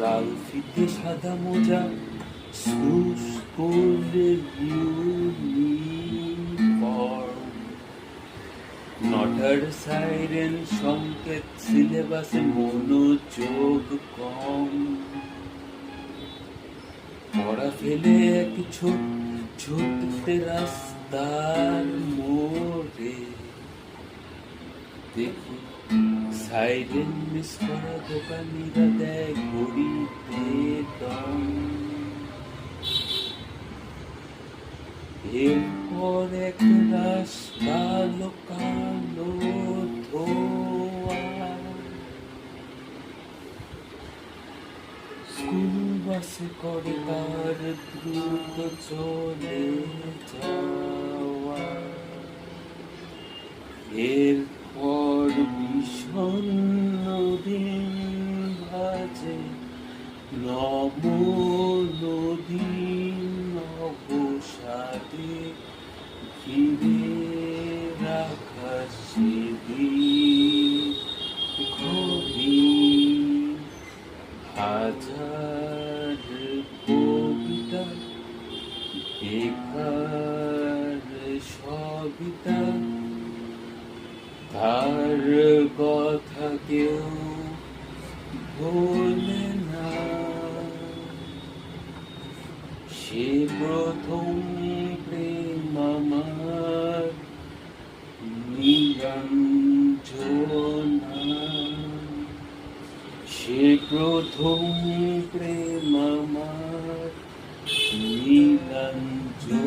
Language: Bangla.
লাল ফিতে সাদা মোজা, স্কুলের ইউনিফর্ম, নটার সাইরেন সংকেত, সিলেবাসে মনোযোগ কম। পড়া ফেলে এক ছুটতে রাস্তার মোড়ে, দেখি সাইরেন মিস করা দোকানিরা দেয় ঘড়িতে দম। এরপর এক রাস্তা কালো ধোয়া, স্কুল বাসে করে তার দ্রুত চলে যাওয়া। এরপর বিষণ্ণ দিন ভাজে, নব নদীন অবসাদে ঘিরে রাখা সেদিন ঘড়ি। হাজার কবিতা, বেকার সবিতা, তার কথা কেউ ভোলে না। সে প্রথম প্রেম আমার নীলাঞ্জনা, সে প্রথম প্রেম আমার নীলাঞ্জনা।